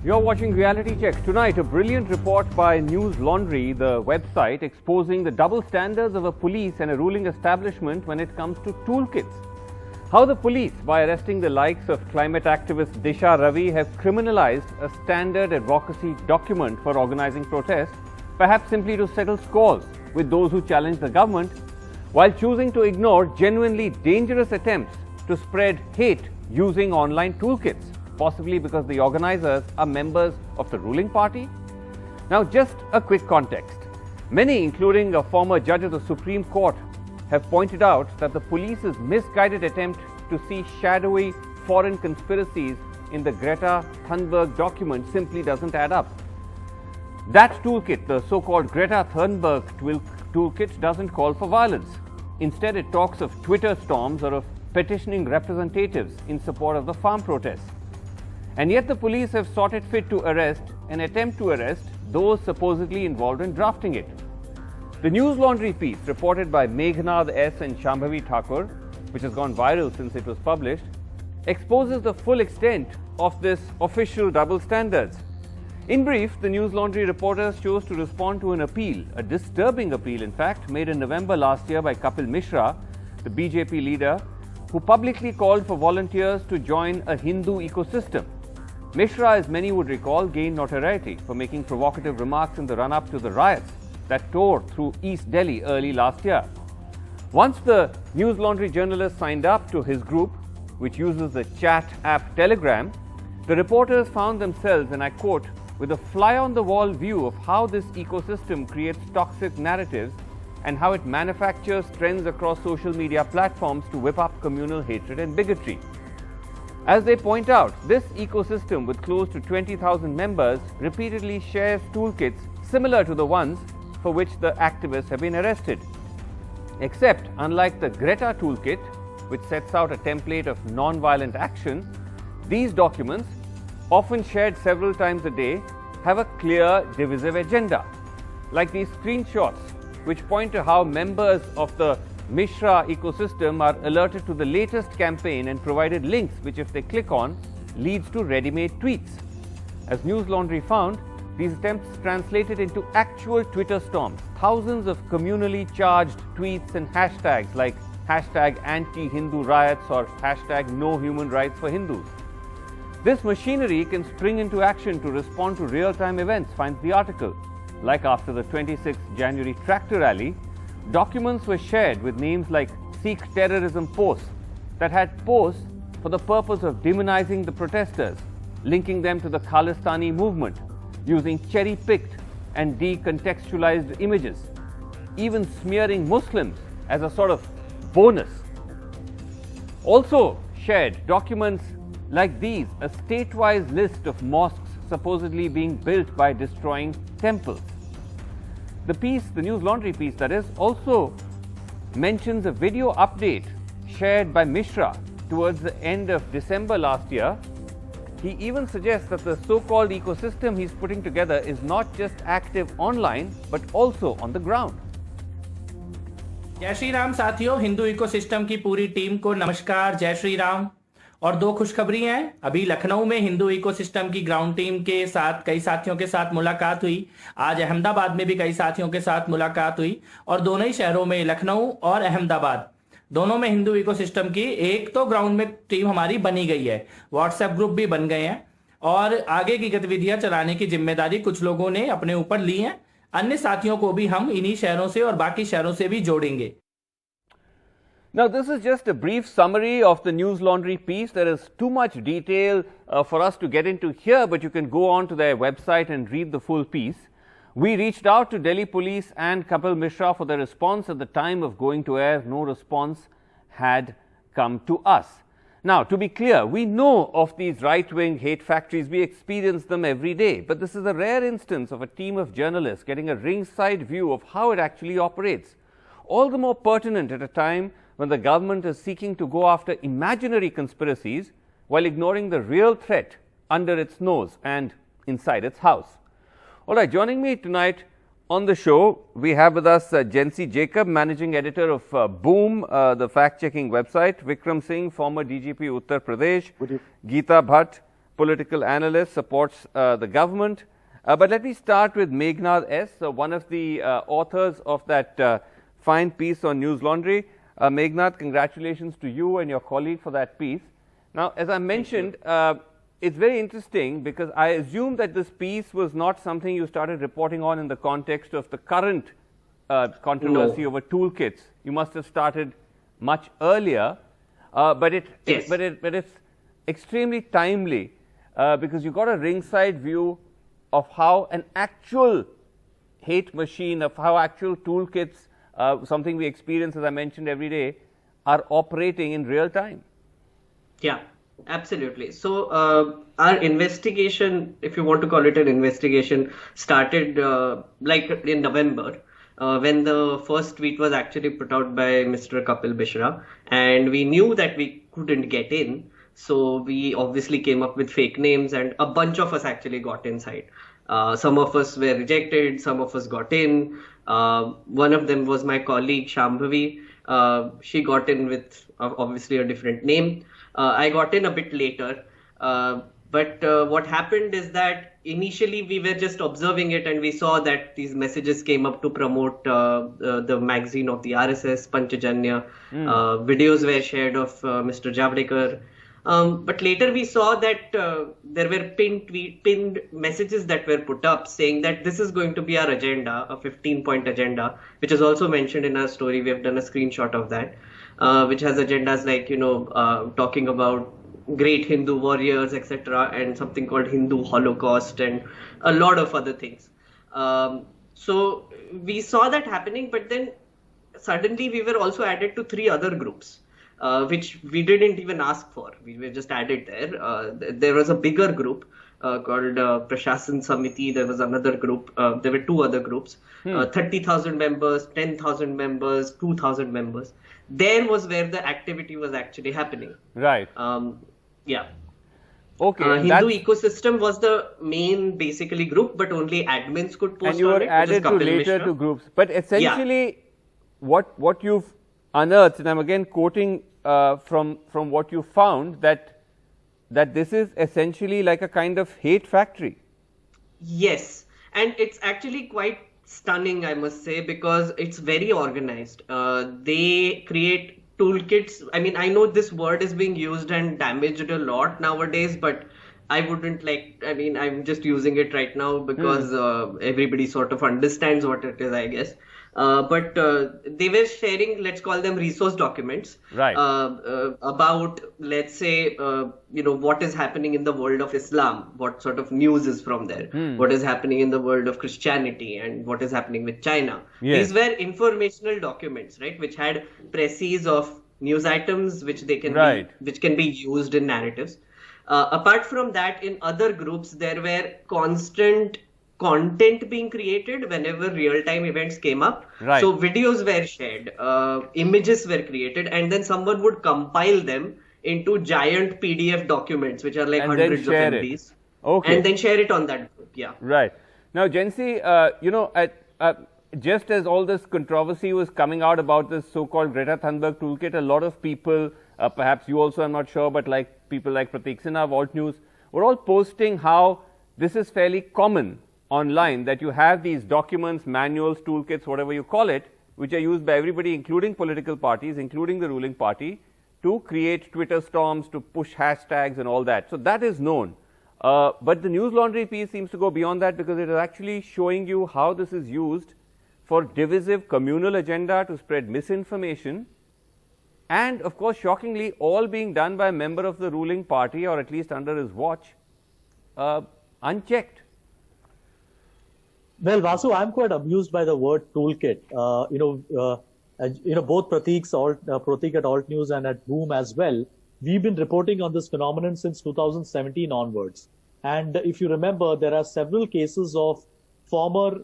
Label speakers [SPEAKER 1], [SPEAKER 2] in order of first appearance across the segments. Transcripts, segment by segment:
[SPEAKER 1] You're watching Reality Check. Tonight, a brilliant report by News Laundry, the website, exposing the double standards of a police and a ruling establishment when it comes to toolkits. How the police, by arresting the likes of climate activist Disha Ravi, have criminalized a standard advocacy document for organizing protests, perhaps simply to settle scores with those who challenge the government, while choosing to ignore genuinely dangerous attempts to spread hate using online toolkits, possibly because the organizers are members of the ruling party? Now, just a quick context. Many, including a former judge of the Supreme Court, have pointed out that the police's misguided attempt to see shadowy foreign conspiracies in the Greta Thunberg document simply doesn't add up. That toolkit, the so-called Greta Thunberg toolkit, doesn't call for violence. Instead, it talks of Twitter storms or of petitioning representatives in support of the farm protests. And yet the police have sought it fit to arrest and attempt to arrest those supposedly involved in drafting it. The News Laundry piece, reported by Meghnad S. and Shambhavi Thakur, which has gone viral since it was published, exposes the full extent of this official double standards. In brief, the News Laundry reporters chose to respond to an appeal, a disturbing appeal in fact, made in November last year by Kapil Mishra, the BJP leader, who publicly called for volunteers to join a Hindu ecosystem. Mishra, as many would recall, gained notoriety for making provocative remarks in the run-up to the riots that tore through East Delhi early last year. Once the News Laundry journalists signed up to his group, which uses the chat app Telegram, the reporters found themselves, and I quote, with a fly-on-the-wall view of how this ecosystem creates toxic narratives and how it manufactures trends across social media platforms to whip up communal hatred and bigotry. As they point out, this ecosystem with close to 20,000 members repeatedly shares toolkits similar to the ones for which the activists have been arrested. Except, unlike the Greta toolkit, which sets out a template of non-violent action, these documents, often shared several times a day, have a clear divisive agenda. Like these screenshots, which point to how members of the Mishra ecosystem are alerted to the latest campaign and provided links which, if they click on, leads to ready-made tweets. As News Laundry found, these attempts translated into actual Twitter storms, thousands of communally charged tweets and hashtags like hashtag anti-Hindu riots or hashtag no human rights for Hindus. This machinery can spring into action to respond to real-time events, finds the article. Like after the 26th January tractor rally, documents were shared with names like Sikh terrorism posts that had posts for the purpose of demonizing the protesters, linking them to the Khalistani movement, using cherry-picked and decontextualized images, even smearing Muslims as a sort of bonus. Also shared documents like these, a state-wise list of mosques supposedly being built by destroying temples. The piece, the News Laundry piece that is, also mentions a video update shared by Mishra towards the end of December last year. He even suggests that the so-called ecosystem he's putting together is not just active online, but also on the ground.
[SPEAKER 2] जय श्री राम साथियों, Hindu ecosystem की पूरी team को नमस्कार, जय श्री राम। और दो खुशखबरी हैं। अभी लखनऊ में हिंदू इकोसिस्टम की ग्राउंड टीम के साथ कई साथियों के साथ मुलाकात हुई। आज अहमदाबाद में भी कई साथियों के साथ मुलाकात हुई और दोनों ही शहरों में, लखनऊ और अहमदाबाद, दोनों में हिंदू इकोसिस्टम की एक तो ग्राउंड में टीम हमारी बनी गई है, व्हाट्सएप ग्रुप भी बन गए हैं और आगे की गतिविधियां चलाने की जिम्मेदारी कुछ लोगों ने अपने ऊपर ली है। अन्य साथियों को भी हम इन्हीं शहरों से और बाकी शहरों से भी जोड़ेंगे।
[SPEAKER 1] Now, this is just a brief summary of the News Laundry piece. There is too much detail for us to get into here, but you can go on to their website and read the full piece. We reached out to Delhi Police and Kapil Mishra for their response at the time of going to air. No response had come to us. Now, to be clear, we know of these right-wing hate factories. We experience them every day. But this is a rare instance of a team of journalists getting a ringside view of how it actually operates. All the more pertinent at a time when the government is seeking to go after imaginary conspiracies while ignoring the real threat under its nose and inside its house. All right, joining me tonight on the show, we have with us Jency Jacob, managing editor of Boom, the fact-checking website, Vikram Singh, former DGP Uttar Pradesh, Geeta Bhatt, political analyst, supports the government. But let me start with Meghnad S., one of the authors of that fine piece on News Laundry. Meghnad, congratulations to you and your colleague for that piece. Now, as I mentioned, it's very interesting because I assume that this piece was not something you started reporting on in the context of the current controversy over toolkits. You must have started much earlier, but it's extremely timely because you got a ringside view of how an actual hate machine, of how actual toolkits, something we experience, as I mentioned, every day, are operating in real time.
[SPEAKER 3] Yeah, absolutely. So our investigation, if you want to call it an investigation, started like in November. When the first tweet was actually put out by Mr. Kapil Mishra, and we knew that we couldn't get in, so we obviously came up with fake names, and a bunch of us actually got inside. Some of us were rejected, some of us got in. One of them was my colleague Shambhavi. She got in with obviously a different name. I got in a bit later. But what happened is that initially we were just observing it, and we saw that these messages came up to promote the magazine of the RSS, Panchajanya. Videos were shared of Mr. Javadekar. But later we saw that there were pinned messages that were put up saying that this is going to be our agenda, a 15-point agenda, which is also mentioned in our story. We have done a screenshot of that, which has agendas like, talking about great Hindu warriors, etc., and something called Hindu Holocaust and a lot of other things. So we saw that happening, but then suddenly we were also added to 3 other groups, which we didn't even ask for. We were just added there. There was a bigger group called Prashasan Samiti. There was another group. There were 2 other groups, 30,000 members, 10,000 members, 2,000 members. There was where the activity was actually happening.
[SPEAKER 1] Right.
[SPEAKER 3] Yeah.
[SPEAKER 1] Okay.
[SPEAKER 3] Hindu ecosystem was the main basically group, but only admins could post.
[SPEAKER 1] And you were added to later to groups. But essentially, what you've unearthed, and I'm again quoting from what you found, that this is essentially like a kind of hate factory.
[SPEAKER 3] Yes, and it's actually quite stunning, I must say, because it's very organized. They create toolkits. I mean, I know this word is being used and damaged a lot nowadays, but I wouldn't I'm just using it right now because everybody sort of understands what it is, I guess. But they were sharing, let's call them resource documents,
[SPEAKER 1] right,
[SPEAKER 3] about, let's say, what is happening in the world of Islam, what sort of news is from there, what is happening in the world of Christianity, and what is happening with China. Yes. These were informational documents, right, which had précis of news items, which can be used in narratives. Apart from that, in other groups, there were constant content being created whenever real-time events came up. Right. So videos were shared, images were created, and then someone would compile them into giant PDF documents, which are like hundreds of MBs. Okay. And then share it on that group. Yeah.
[SPEAKER 1] Right. Now, Jency, just as all this controversy was coming out about this so-called Greta Thunberg toolkit, a lot of people, perhaps you also, I'm not sure, but like people like Prateek Sinha, Volt News, were all posting how this is fairly common online, that you have these documents, manuals, toolkits, whatever you call it, which are used by everybody, including political parties, including the ruling party, to create Twitter storms, to push hashtags and all that. So that is known. But the News Laundry piece seems to go beyond that, because it is actually showing you how this is used for divisive communal agenda to spread misinformation, and of course, shockingly, all being done by a member of the ruling party, or at least under his watch, unchecked.
[SPEAKER 4] Well, Vasu, I'm quite amused by the word toolkit. Both Prateek at Alt News and at Boom as well, we've been reporting on this phenomenon since 2017 onwards. And if you remember, there are several cases of former,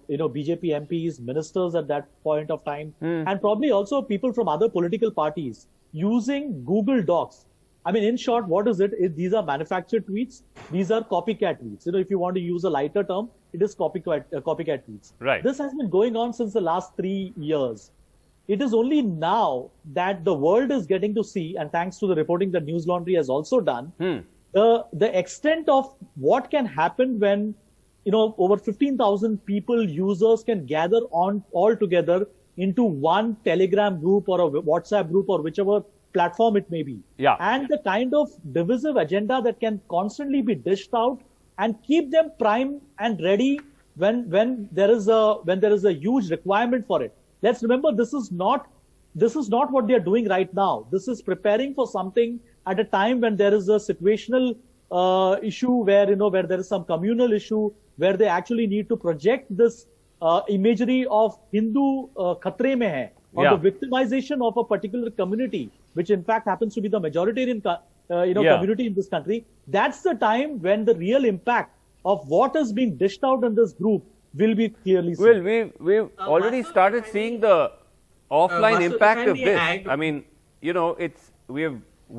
[SPEAKER 4] BJP MPs, ministers at that point of time, and probably also people from other political parties using Google Docs. I mean, in short, what is it? These are manufactured tweets. These are copycat tweets. If you want to use a lighter term, it is copycat tweets.
[SPEAKER 1] Right.
[SPEAKER 4] This has been going on since the last 3 years. It is only now that the world is getting to see, and thanks to the reporting that News Laundry has also done, the extent of what can happen when, over 15,000 people, users can gather on all together into one Telegram group or a WhatsApp group or whichever platform it may be.
[SPEAKER 1] Yeah.
[SPEAKER 4] And the kind of divisive agenda that can constantly be dished out and keep them primed and ready when there is a huge requirement for it. Let's remember, this is not what they are doing right now. This is preparing for something at a time when there is a situational issue where there is some communal issue where they actually need to project this imagery of Hindu khatre mein hai, or
[SPEAKER 1] Yeah.
[SPEAKER 4] the victimization of a particular community, which in fact happens to be the majoritarian
[SPEAKER 1] Yeah.
[SPEAKER 4] community in this country. That's the time when the real impact of what is being dished out in this group will be clearly seen.
[SPEAKER 1] Well, we've already
[SPEAKER 3] Vasu,
[SPEAKER 1] started
[SPEAKER 3] if I
[SPEAKER 1] seeing
[SPEAKER 3] may-
[SPEAKER 1] the offline
[SPEAKER 3] Vasu, if
[SPEAKER 1] impact
[SPEAKER 3] I
[SPEAKER 1] of
[SPEAKER 3] may
[SPEAKER 1] this.
[SPEAKER 3] add-
[SPEAKER 1] I mean, we're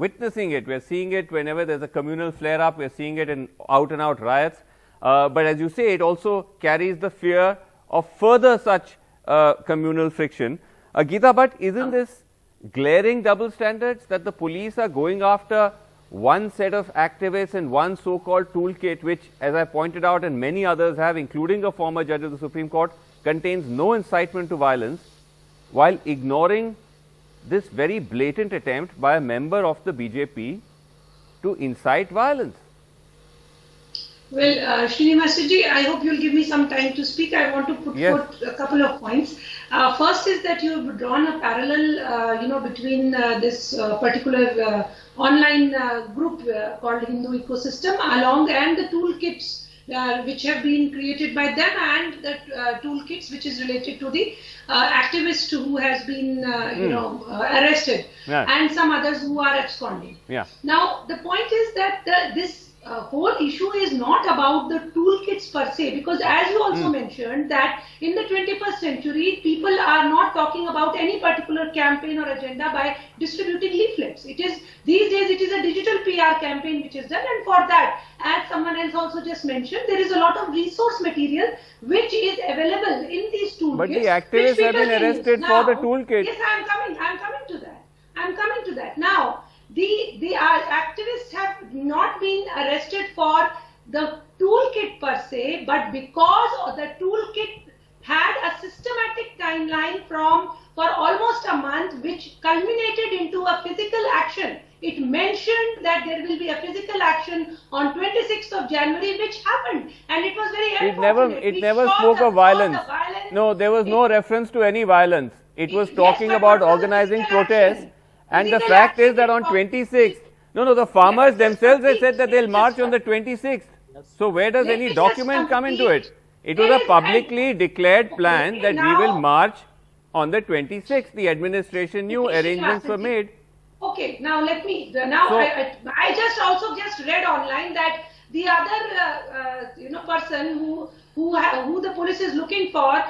[SPEAKER 1] witnessing it. We're seeing it whenever there's a communal flare-up. We're seeing it in out-and-out riots. But as you say, it also carries the fear of further such communal friction. Geeta Bhatt, isn't this glaring double standards that the police are going after one set of activists and one so-called toolkit, which, as I pointed out, and many others have, including a former judge of the Supreme Court, contains no incitement to violence, while ignoring this very blatant attempt by a member of the BJP to incite violence?
[SPEAKER 5] Well, Srinivasji, I hope you'll give me some time to speak. I want to put
[SPEAKER 1] Yes.
[SPEAKER 5] forth a couple of points. First is that you've drawn a parallel, between this particular online group called Hindu Ecosystem and the toolkits which have been created by them, and the toolkits which is related to the activist who has been, arrested,
[SPEAKER 1] Yeah.
[SPEAKER 5] and some others who are absconding.
[SPEAKER 1] Yeah.
[SPEAKER 5] Now, the point is that this whole issue is not about the toolkits per se, because as you also mentioned that in the 21st century, people are not talking about any particular campaign or agenda by distributing leaflets. These days it is a digital PR campaign which is done, and for that, as someone else also just mentioned, there is a lot of resource material which is available in these toolkits.
[SPEAKER 1] But the activists
[SPEAKER 5] which
[SPEAKER 1] have been
[SPEAKER 5] people can use.
[SPEAKER 1] arrested for the
[SPEAKER 5] Now,
[SPEAKER 1] toolkit.
[SPEAKER 5] Yes, I'm coming to that. Now, the activists have not been arrested for the toolkit per se, but because the toolkit had a systematic timeline for almost a month, which culminated into a physical action. It mentioned that there will be a physical action on 26th of January, which happened, and it was very unfortunate.
[SPEAKER 1] It
[SPEAKER 5] We
[SPEAKER 1] never
[SPEAKER 5] saw
[SPEAKER 1] spoke of
[SPEAKER 5] the
[SPEAKER 1] violence.
[SPEAKER 5] violence.
[SPEAKER 1] No, there was no reference to any violence. It was
[SPEAKER 5] Yes,
[SPEAKER 1] talking
[SPEAKER 5] but
[SPEAKER 1] about
[SPEAKER 5] what was the
[SPEAKER 1] organizing
[SPEAKER 5] physical
[SPEAKER 1] protests.
[SPEAKER 5] action?
[SPEAKER 1] And the
[SPEAKER 5] Physical
[SPEAKER 1] fact is
[SPEAKER 5] action
[SPEAKER 1] that on
[SPEAKER 5] is
[SPEAKER 1] 26th, the farmers
[SPEAKER 5] Yes,
[SPEAKER 1] themselves have
[SPEAKER 5] complete.
[SPEAKER 1] said that they'll
[SPEAKER 5] It's
[SPEAKER 1] march
[SPEAKER 5] just
[SPEAKER 1] on the 26th. So where does
[SPEAKER 5] Let
[SPEAKER 1] any
[SPEAKER 5] me just
[SPEAKER 1] document come into
[SPEAKER 5] complete.
[SPEAKER 1] it? It was
[SPEAKER 5] There
[SPEAKER 1] a
[SPEAKER 5] is
[SPEAKER 1] publicly declared plan
[SPEAKER 5] Okay,
[SPEAKER 1] that we
[SPEAKER 5] now-
[SPEAKER 1] will march on the 26th. The administration knew
[SPEAKER 5] Okay,
[SPEAKER 1] arrangements were
[SPEAKER 5] Srinivas,
[SPEAKER 1] made.
[SPEAKER 5] Okay, now let me.
[SPEAKER 1] So-
[SPEAKER 5] I just also read online that the other person who the police is looking for,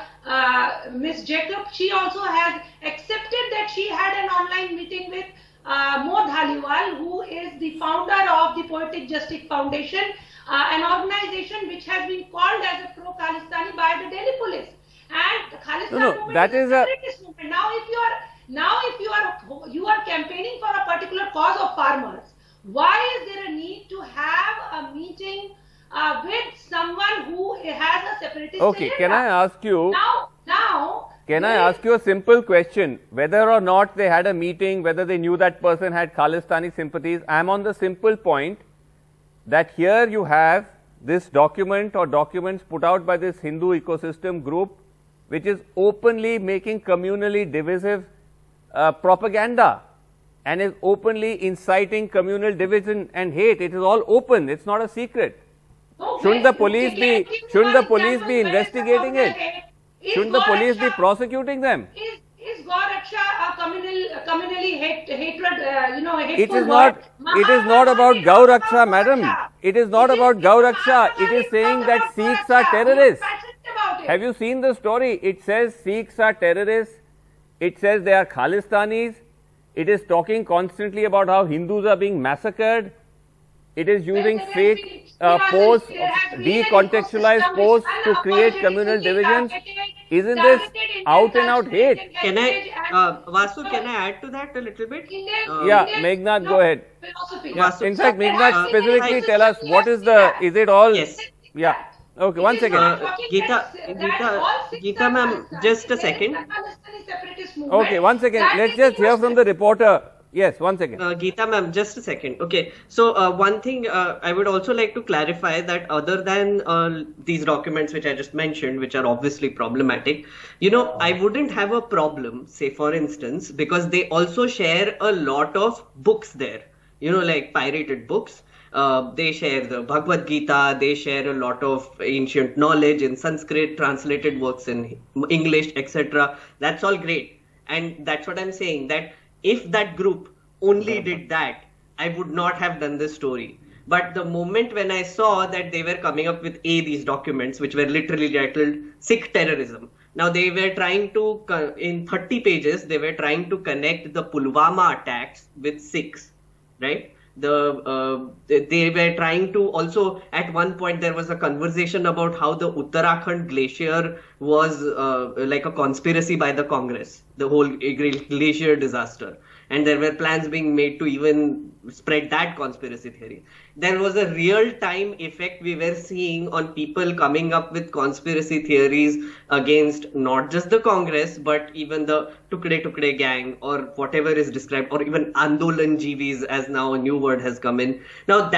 [SPEAKER 5] Miss Jacob, she also has accepted that she had an online meeting with Mo Dhaliwal, who is the founder of the Poetic Justice Foundation, an organization which has been called as a pro-Khalistani by the Delhi police. And the Khalistan
[SPEAKER 1] No,
[SPEAKER 5] movement
[SPEAKER 1] that is a-
[SPEAKER 5] separatist movement. Now if you are campaigning for a particular cause of farmers, why is there a need to have a meeting with someone who has a separatist
[SPEAKER 1] Okay,
[SPEAKER 5] agenda?
[SPEAKER 1] can I ask you?
[SPEAKER 5] Now,
[SPEAKER 1] Can I ask you a simple question? Whether or not they had a meeting, whether they knew that person had Khalistani sympathies, I am on the simple point that here you have this document or documents put out by this Hindu ecosystem group, which is openly making communally divisive propaganda and is openly inciting communal division and hate. It is all open. It's not a secret. Shouldn't the police be investigating it? Shouldn't the police be prosecuting them?
[SPEAKER 5] Is Gauraksha a communally hatred?
[SPEAKER 1] It is not about Gauraksha, madam. It is not about Gauraksha. It is saying that Sikhs are terrorists. Have you seen the story? It says Sikhs are terrorists. It says they are Khalistanis. It is talking constantly about how Hindus are being massacred. It is using fake posts, decontextualized posts to create communal divisions. isn't this
[SPEAKER 5] targeted Indian
[SPEAKER 1] out and out
[SPEAKER 5] culture,
[SPEAKER 1] hate?
[SPEAKER 5] Indian
[SPEAKER 3] Can I,
[SPEAKER 5] heritage and
[SPEAKER 3] Vasu, can I add to that a little bit?
[SPEAKER 1] Yeah, Meghnad, go ahead.
[SPEAKER 5] Philosophy.
[SPEAKER 3] Vasu,
[SPEAKER 1] In fact,
[SPEAKER 5] So
[SPEAKER 1] Meghnad,
[SPEAKER 5] perhaps
[SPEAKER 1] specifically
[SPEAKER 5] in the
[SPEAKER 1] tell us
[SPEAKER 5] system,
[SPEAKER 1] what
[SPEAKER 5] we
[SPEAKER 1] is
[SPEAKER 5] have
[SPEAKER 1] the,
[SPEAKER 5] seen
[SPEAKER 1] is it all?
[SPEAKER 3] Yes.
[SPEAKER 1] Yeah. Okay, one
[SPEAKER 5] It is
[SPEAKER 1] second.
[SPEAKER 5] not talking
[SPEAKER 3] Geeta,
[SPEAKER 5] that all six
[SPEAKER 3] Geeta
[SPEAKER 5] are
[SPEAKER 3] ma'am,
[SPEAKER 5] Palestinians.
[SPEAKER 3] just a
[SPEAKER 5] There is
[SPEAKER 3] second.
[SPEAKER 5] the Palestinian separatist movement.
[SPEAKER 1] Okay, one second.
[SPEAKER 5] That
[SPEAKER 1] Let's
[SPEAKER 5] is
[SPEAKER 1] just hear from the
[SPEAKER 5] Muslim.
[SPEAKER 1] reporter. Yes, one second.
[SPEAKER 3] Geeta ma'am, just a second. Okay, so one thing I would also like to clarify that other than these documents which I just mentioned, which are obviously problematic, I wouldn't have a problem, say for instance, because they also share a lot of books there, like pirated books. They share the Bhagavad Gita, they share a lot of ancient knowledge in Sanskrit, translated works in English, etc. That's all great. And that's what I'm saying, that if that group only did that, I would not have done this story. But the moment when I saw that they were coming up with these documents, which were literally titled Sikh terrorism. Now they were trying to, in 30 pages, they were trying to connect the Pulwama attacks with Sikhs, right? They were trying to also, at one point there was a conversation about how the Uttarakhand glacier was like a conspiracy by the Congress, the whole glacier disaster. And there were plans being made to even spread that conspiracy theory. There was a real-time effect we were seeing on people coming up with conspiracy theories against not just the Congress, but even the Tukde Tukde gang or whatever is described, or even Andolan Jivis, as now a new word has come in. Now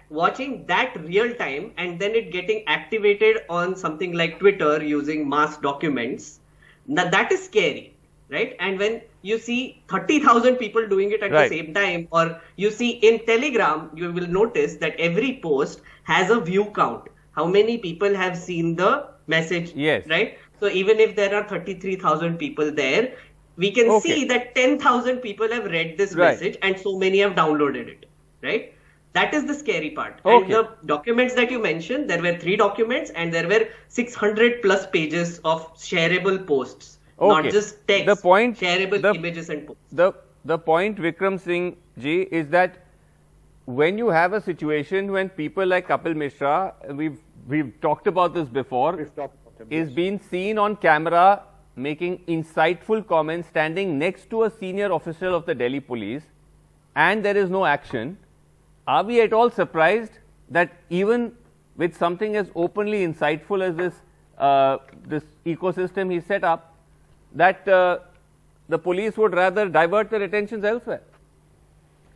[SPEAKER 3] watching that real-time and then it getting activated on something like Twitter using mass documents, now that is scary. Right? And when you see 30,000 people doing it at the same time, or you see in Telegram, you will notice that every post has a view count. How many people have seen the message?
[SPEAKER 1] Yes.
[SPEAKER 3] Right? So even if there are 33,000 people there, we can see that 10,000 people have read this message and so many have downloaded it. Right? That is the scary part. And the documents that you mentioned, there were 3 documents and there were 600 plus pages of shareable posts. Not just text, shareable images and posts.
[SPEAKER 1] The point, Vikram Singh ji, is that when you have a situation when people like Kapil Mishra, we've talked about this before, is being seen on camera making insightful comments, standing next to a senior official of the Delhi police, and there is no action. Are we at all surprised that even with something as openly insightful as this ecosystem he set up, that the police would rather divert their attentions elsewhere?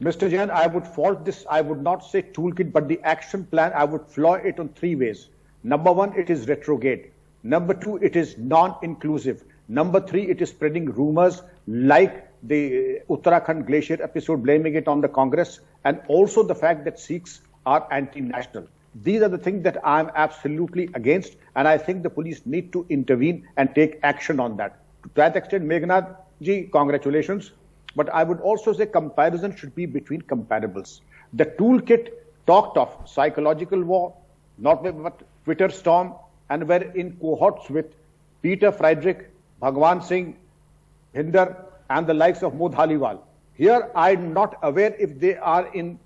[SPEAKER 6] Mr. Jain, I would fault this. I would not say toolkit, but the action plan, I would flaw it on 3 ways. Number 1, it is retrograde. Number 2, it is non-inclusive. Number 3, it is spreading rumors like the Uttarakhand glacier episode, blaming it on the Congress, and also the fact that Sikhs are anti-national. These are the things that I am absolutely against, and I think the police need to intervene and take action on that. To that extent, Meghnad ji, congratulations. But I would also say comparison should be between comparables. The toolkit talked of psychological war, not but Twitter storm, and were in cohorts with Peter Friedrich, Bhagwan Singh, Hinder, and the likes of Mod Haliwal. Here, I'm not aware if they are in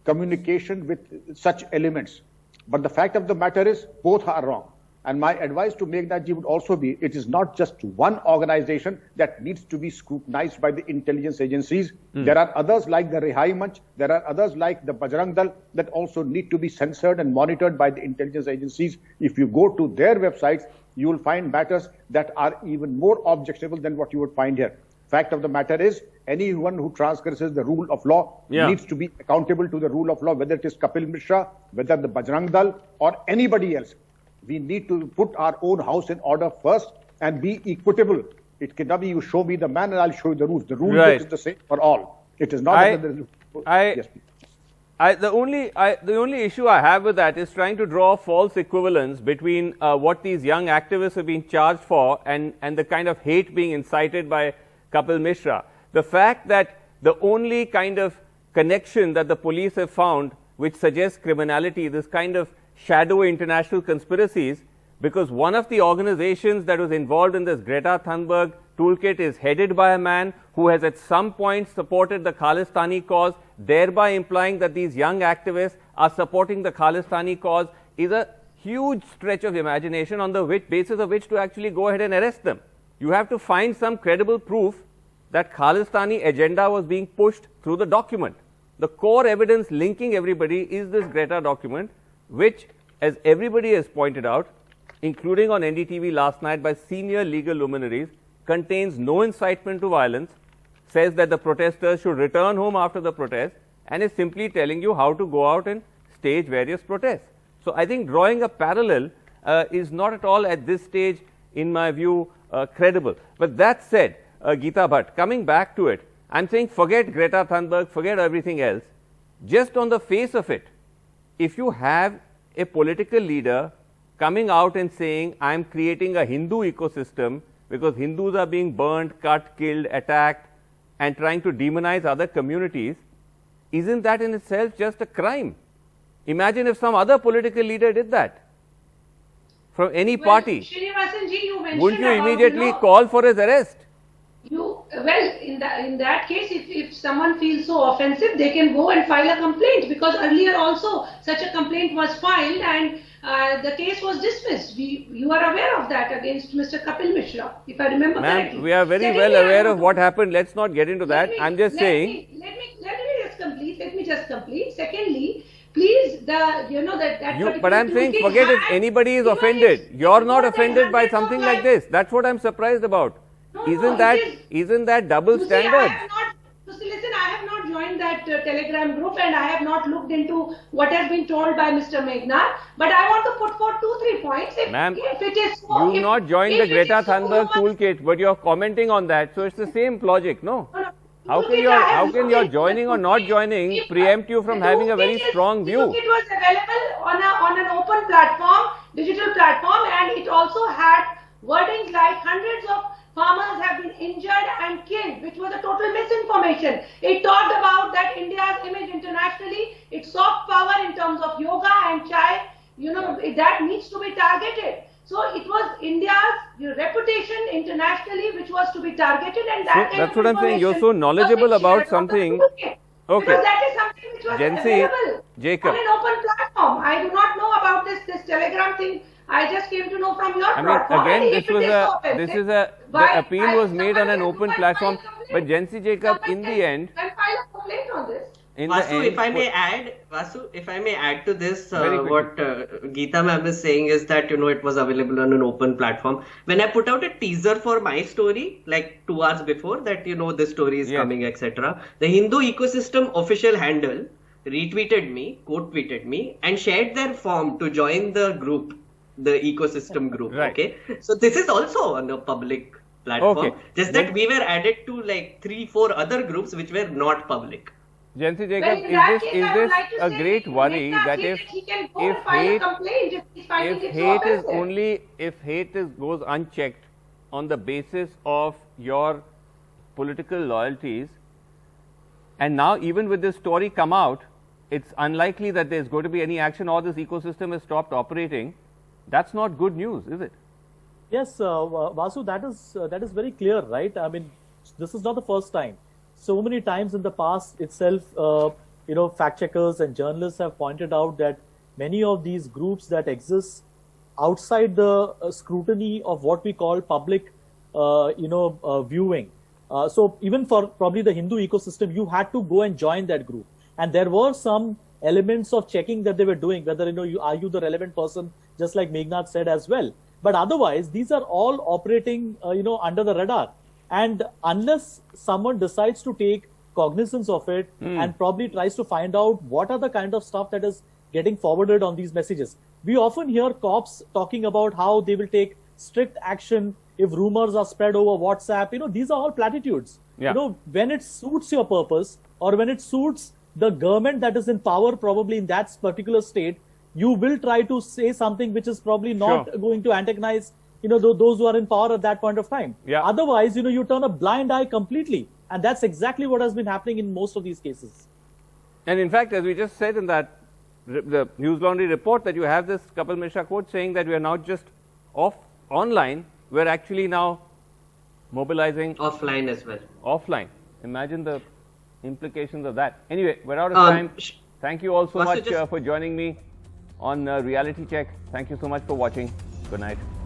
[SPEAKER 6] communication with such elements. But the fact of the matter is, both are wrong. And my advice to Meghnad ji would also be, it is not just one organization that needs to be scrutinized by the intelligence agencies. There are others like the Rihai Manch, there are others like the Bajrang Dal that also need to be censored and monitored by the intelligence agencies. If you go to their websites, you will find matters that are even more objectionable than what you would find here. Fact of the matter is, anyone who transgresses the rule of law needs to be accountable to the rule of law, whether it is Kapil Mishra, whether the Bajrang Dal, or anybody else. We need to put our own house in order first and be equitable. It cannot be you show me the man and I'll show you the rules. The rule is the same for all. It is not.
[SPEAKER 1] The only issue I have with that is trying to draw false equivalence between what these young activists have been charged for and the kind of hate being incited by Kapil Mishra. The fact that the only kind of connection that the police have found which suggests criminality, this kind of shadowy international conspiracies, because one of the organizations that was involved in this Greta Thunberg toolkit is headed by a man who has at some point supported the Khalistani cause, thereby implying that these young activists are supporting the Khalistani cause, is a huge stretch of imagination on the basis of which to actually go ahead and arrest them. You have to find some credible proof that Khalistani agenda was being pushed through the document. The core evidence linking everybody is this Greta document, which, as everybody has pointed out, including on NDTV last night by senior legal luminaries, contains no incitement to violence, says that the protesters should return home after the protest, and is simply telling you how to go out and stage various protests. So I think drawing a parallel is not at all at this stage, in my view, credible. But that said, Geeta Bhatt, coming back to it, I'm saying forget Greta Thunberg, forget everything else. Just on the face of it, if you have a political leader coming out and saying, I'm creating a Hindu ecosystem because Hindus are being burned, cut, killed, attacked, and trying to demonize other communities, isn't that in itself just a crime? Imagine if some other political leader did that from any party.
[SPEAKER 5] Srinivasan ji, you mentioned
[SPEAKER 1] Wouldn't you
[SPEAKER 5] about,
[SPEAKER 1] immediately call for his arrest?
[SPEAKER 5] In that case, if someone feels so offensive, they can go and file a complaint, because earlier also such a complaint was filed and the case was dismissed. You are aware of that against Mr. Kapil Mishra, if I remember correctly.
[SPEAKER 1] Ma'am, we are very well aware of what happened. Let's not get into that. I'm just saying.
[SPEAKER 5] Let me just complete. Secondly, please,
[SPEAKER 1] But I'm saying, forget if anybody is offended. You're not offended by something like this. That's what I'm surprised about. Isn't that double standard?
[SPEAKER 5] Listen, I have not joined that Telegram group and I have not looked into what has been told by Mr. Meghnad. But I want to put forth 2-3 points.
[SPEAKER 1] Ma'am, you've not joined the Greta Thunberg toolkit, but you're commenting on that. So it's the same logic, no? How can your joining or not joining preempt you from having a very strong view?
[SPEAKER 5] It was available on an open platform, digital platform, and it also had wordings like hundreds of farmers have been injured and killed, which was a total misinformation. It talked about that India's image internationally, its soft power in terms of yoga and chai, that needs to be targeted. So it was India's reputation internationally which was to be targeted, and that
[SPEAKER 1] that's what I'm saying. You're so knowledgeable about something. Okay.
[SPEAKER 5] Because that is something which was available
[SPEAKER 1] Jacob.
[SPEAKER 5] on an open platform. I do not know about this Telegram thing. I just came to know from your platform.
[SPEAKER 1] Again, the appeal was made on an open platform. But Jansi Jacob, in the end,
[SPEAKER 5] can file a complaint on this.
[SPEAKER 3] Vasu, if I may add to this, what Geeta ma'am is saying is that, it was available on an open platform. When I put out a teaser for my story, like 2 hours before that, this story is coming, etc., the Hindu Ecosystem official handle retweeted me, quote tweeted me, and shared their form to join the group, the ecosystem group.
[SPEAKER 1] Right.
[SPEAKER 3] Okay. So this is also on a public platform. Just that we were added to like 3-4 other groups which were not public.
[SPEAKER 1] Jansi Jacob, is this a great worry that if hate goes unchecked on the basis of your political loyalties, and now even with this story come out, it's unlikely that there's going to be any action or this ecosystem has stopped operating, that's not good news, is it?
[SPEAKER 4] Yes, Vasu, that is very clear, right? I mean, this is not the first time. So many times in the past itself, fact checkers and journalists have pointed out that many of these groups that exist outside the scrutiny of what we call public, viewing. So even for probably the Hindu ecosystem, you had to go and join that group. And there were some elements of checking that they were doing, whether, are you the relevant person, just like Meghnad said as well. But otherwise, these are all operating, under the radar. And unless someone decides to take cognizance of it and probably tries to find out what are the kind of stuff that is getting forwarded on these messages. We often hear cops talking about how they will take strict action if rumors are spread over WhatsApp. These are all platitudes.
[SPEAKER 1] Yeah.
[SPEAKER 4] When it suits your purpose or when it suits the government that is in power, probably in that particular state, you will try to say something which is probably not going to antagonize those who are in power at that point of time.
[SPEAKER 1] Yeah.
[SPEAKER 4] Otherwise, you turn a blind eye completely. And that's exactly what has been happening in most of these cases.
[SPEAKER 1] And in fact, as we just said in that, the News Laundry report, that you have this Kapil Mishra quote saying that we are not just online, we're actually now mobilizing
[SPEAKER 3] offline as well.
[SPEAKER 1] Offline. Imagine the implications of that. Anyway, we're out of time. Thank you all so much for joining me. on Reality Check. Thank you so much for watching. Good night.